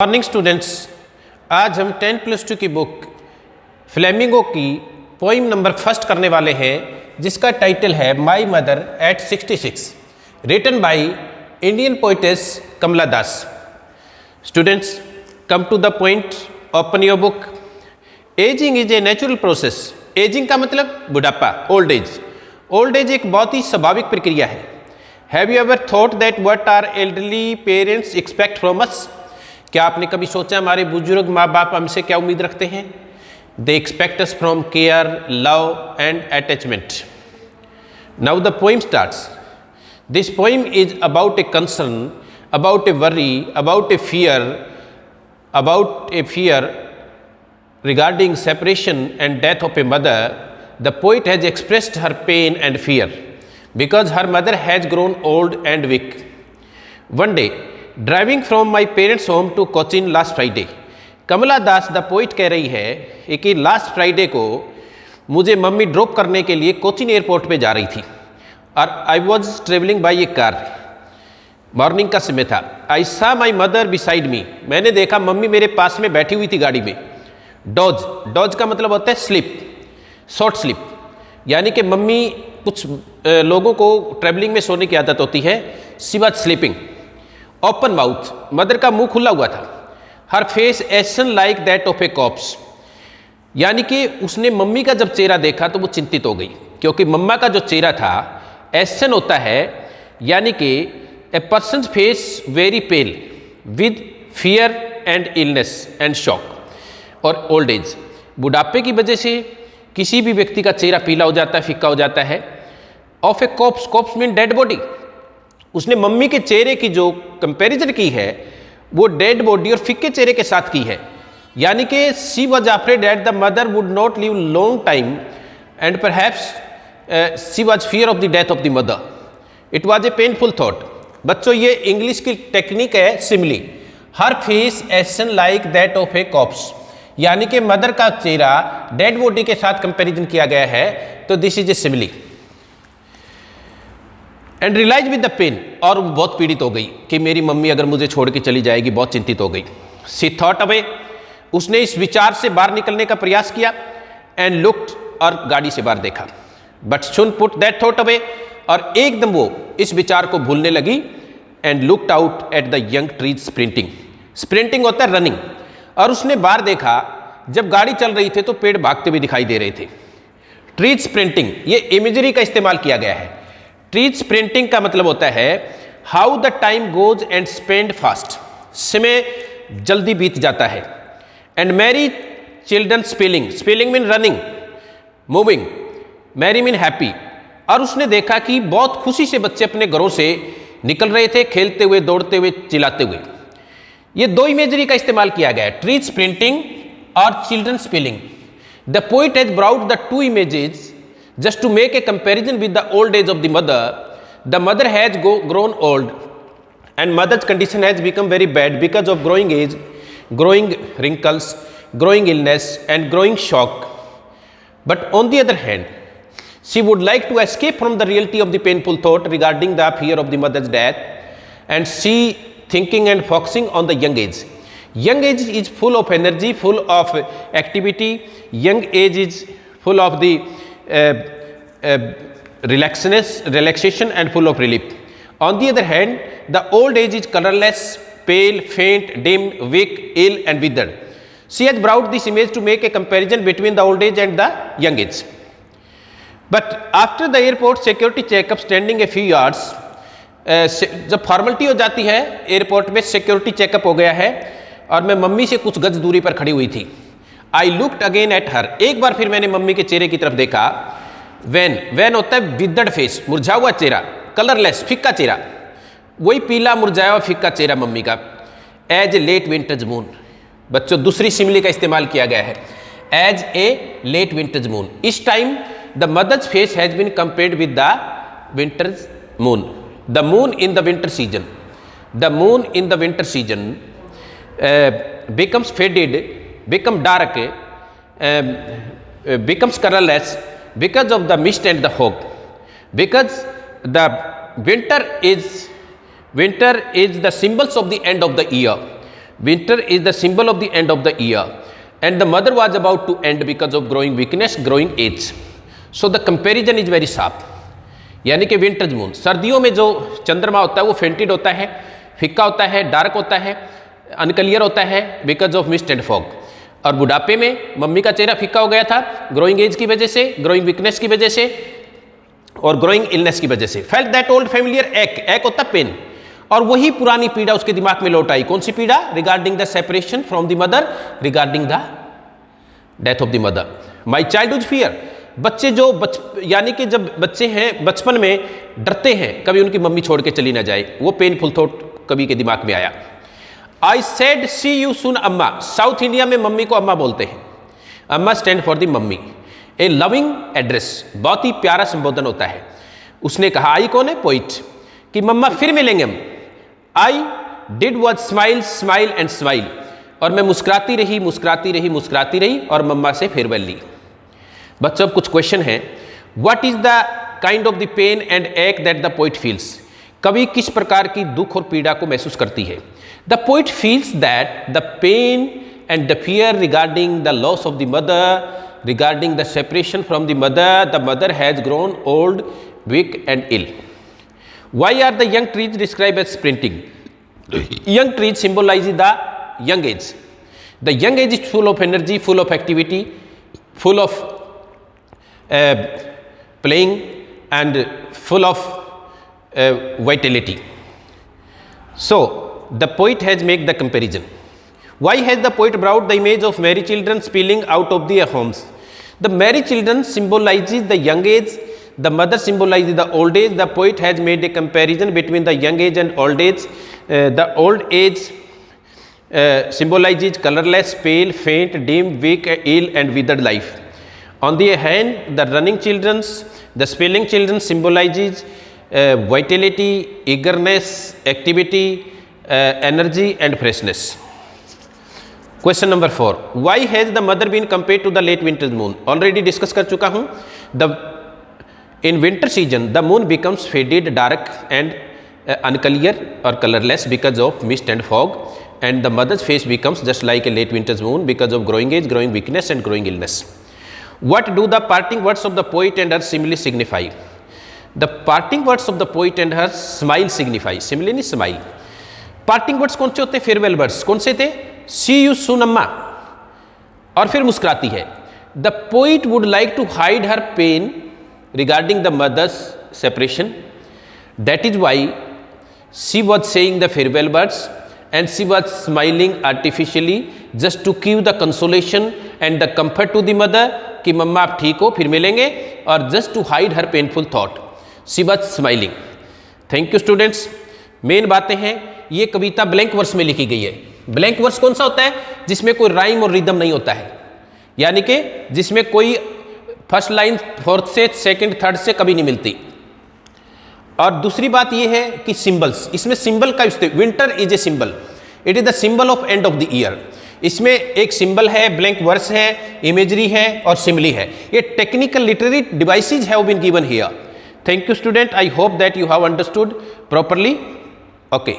Morning students, आज हम 10+2 की बुक फ्लेमिंगो की पोइम नंबर फर्स्ट करने वाले हैं, जिसका टाइटल है my mother at 66, written by Indian poetess Kamala Das. Students, come to the point, open your book. Aging is a natural process. Aging का मतलब बुढ़ापा, ओल्ड एज। ओल्ड एज एक बहुत ही स्वाभाविक प्रक्रिया है। Have you ever thought that what our elderly parents expect from us? क्या आपने कभी सोचा हमारे बुजुर्ग माँ बाप हमसे क्या उम्मीद रखते हैं? They expect us from care, love and attachment. Now the poem starts. This poem is about a concern, about A worry, about A fear regarding separation and death of a mother. The poet has expressed her pain and fear because her mother has grown old and weak. One day, driving from my parents home to Cochin last Friday, Kamala Das the poet कह रही है कि last Friday को मुझे mummy drop करने के लिए Cochin airport पे जा रही थी और I was travelling by A car. Morning का समय था। आई सा माई मदर बिसाइड मी, मैंने देखा मम्मी मेरे पास में बैठी हुई थी गाड़ी में। डॉज, डॉज का मतलब होता है स्लिप, शॉर्ट स्लिप, यानी कि मम्मी कुछ लोगों को ट्रेवलिंग में सोने की आदत होती है। She was sleeping. Open mouth, mother का मुंह खुला हुआ था। Her face ashen like that of a corpse, यानी कि उसने मम्मी का जब चेहरा देखा तो वो चिंतित हो गई, क्योंकि मम्मा का जो चेहरा था एसन होता है, यानी कि a person face very pail with fear and illness and shock. और ओल्ड एज, बुढ़ापे की वजह से किसी भी व्यक्ति का चेहरा पीला हो जाता है, फीका हो जाता है। Of a corpse, corpse mean dead body. उसने मम्मी के चेहरे की जो कंपैरिजन की है वो डेड बॉडी और फिक्के चेहरे के साथ की है, यानी कि she was afraid that the mother would not live long time and perhaps she was fear of the death of the mother. It was a painful thought. बच्चों, ये इंग्लिश की टेक्निक है सिमिली। हर face ashen like that of a corpse, यानी कि mother का चेहरा dead body के साथ कंपैरिजन किया गया है, तो this is a simile. And realise with the pain, और वो बहुत पीड़ित हो गई कि मेरी मम्मी अगर मुझे छोड़ के चली जाएगी, बहुत चिंतित हो गई। सी थॉट अवे, उसने इस विचार से बाहर निकलने का प्रयास किया। एंड लुक्ड, और गाड़ी से बाहर देखा। But soon put that thought away, और एकदम वो इस विचार को भूलने लगी। And looked out at the young trees sprinting. Sprinting होता है रनिंग। और उसने बाहर देखा, जब गाड़ी चल रही थी तो पेड़ भागते हुए दिखाई दे रहे थे। ट्रीज स्प्रिंटिंग, ये इमेजरी का इस्तेमाल किया गया है। ट्रीज स्प्रिंटिंग का मतलब होता है how the time goes and spend fast, समय जल्दी बीत जाता है। And merry children spilling, spilling mean running, moving, merry mean happy. और उसने देखा कि बहुत खुशी से बच्चे अपने घरों से निकल रहे थे, खेलते हुए, दौड़ते हुए, चिल्लाते हुए। ये दो इमेजरी का इस्तेमाल किया गया है, ट्रीज स्प्रिंटिंग और children spelling. The poet has brought the two images just to make a comparison with the old age of the mother. The mother has grown old and mother's condition has become very bad because of growing age, growing wrinkles, growing illness and growing shock. But on the other hand, she would like to escape from the reality of the painful thought regarding the fear of the mother's death, and she thinking and focusing on the young age. Young age is full of energy, full of activity. Young age is full of the relaxation and full of relief. On the other hand, the old age is colorless, pale, faint, dim, weak, ill and withered. She has brought this image to make a comparison between the old age and the young age. But after the airport security checkup standing a few yards, जब formality हो जाती है airport में, security checkup हो गया है और मैं मम्मी से कुछ गज दूरी पर खड़ी हुई थी। I looked again at her, एक बार फिर मैंने मम्मी के चेहरे की तरफ देखा। वैन होता है विदर्ड फेस, मुरझा हुआ चेहरा, कलरलेस, फिक्का चेहरा, वही पीला मुरझाया हुआ फिक्का चेहरा मम्मी का। As a late winter's moon, बच्चों दूसरी सिमिली का इस्तेमाल किया गया है, as a late winter's moon. इस time the mother's face has been compared with the winter's moon. The moon in the winter season, the moon in the winter season becomes faded, become dark, becomes colorless because of the mist and the fog. Because the winter is the symbols of the end of the year. winter is the symbol of the end of the year and the mother was about to end because of growing weakness, growing age. So the comparison is very sharp. यानी कि winters moon, सर्दियों में जो चंद्रमा होता है वो fainted होता है, फिक्का होता है, डार्क होता है, अनक्लियर होता है because of mist and fog. और बुढ़ापे में मम्मी का चेहरा फिक्का हो गया था ग्रोइंग एज की वजह से, ग्रोइंग वीकनेस की वजह से और ग्रोइंग इलनेस की वजह से। फेल्ट दैट ओल्ड फैमिलियर एक होता पेन, और वही पुरानी पीड़ा उसके दिमाग में लौट आई। कौन सी पीड़ा? Regarding the separation from the mother, regarding the death of the mother. My childhood fear, बच्चे जो यानी कि जब बच्चे हैं बचपन में डरते हैं कभी उनकी मम्मी छोड़ के चली ना जाए, वो पेनफुल थॉट कभी के दिमाग में आया। आई सेड सी यू सुन अम्मा, साउथ इंडिया में मम्मी को अम्मा बोलते हैं। अम्मा stand for the mummy, A loving address, बहुत ही प्यारा संबोधन होता है। उसने कहा, आई कौन है? पोइट, कि मम्मा फिर मिलेंगे हम। I did was smile smile and smile, और मैं मुस्कुराती रही मुस्कुराती रही मुस्कुराती रही और मम्मा से फेयरवेल ली। बच्चों अब कुछ क्वेश्चन है। What is the kind of the pain and ache that the poet feels, कवि किस प्रकार की दुख और पीड़ा को महसूस करती है? The poet feels that the pain and the fear regarding the loss of the mother, regarding the separation from the mother has grown old weak and ill. Why are the young trees describe as sprinting? Young trees symbolise the young age. The young age is full of energy, full of activity, full of playing and full of vitality. So the poet has made the comparison. Why has the poet brought the image of merry children spilling out of their homes? The merry children symbolizes the young age, the mother symbolizes the old age. The poet has made a comparison between the young age and old age. The old age symbolizes colorless, pale, faint, dim, weak, ill and withered life. On the hand, the running children, the spelling children symbolizes vitality, eagerness, activity, energy and freshness. Question number 4. Why has the mother been compared to the late winter moon? Already discuss कर चुका हूँ। In winter season, the moon becomes faded, dark and unclear or colorless because of mist and fog, and the mother's face becomes just like a late winter's moon because of growing age, growing weakness and growing illness. What do the parting words of the poet and her simile signify? The parting words of the poet and her smile signify. Simile नहीं smile. Parting words कौन से होते हैं? Farewell words कौन से थे? See you soon अम्मा, और फिर मुस्कुराती है। The poet would like to hide her pain regarding the mother's separation. That is why she was saying the farewell words and she was smiling artificially just to give the consolation and the comfort to the mother कि मम्मा आप ठीक हो, फिर मिलेंगे, और just to hide her painful thought she was smiling. Thank you students. Main बातें हैं, ये कविता ब्लैंक वर्स में लिखी गई है। ब्लैंक वर्स कौन सा होता है? जिसमें कोई राइम और रिदम नहीं होता है, यानी कि जिसमें कोई फर्स्ट लाइन फोर्थ से सेकंड थर्ड से कभी नहीं मिलती। और दूसरी बात यह है कि सिंबल्स, इसमें सिंबल का इस्तेमाल, winter is a symbol, it is the symbol of end of the year. इसमें एक सिंबल है, ब्लैंक वर्स है, इमेजरी है और सिमिली है। ये technical literary devices have been given here. Thank you student, I hope that you have understood properly. Okay.